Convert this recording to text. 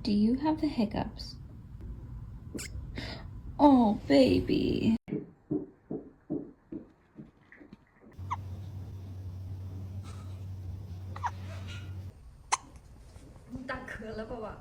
Do you have the hiccups? Oh, baby. Đã cười了，爸爸。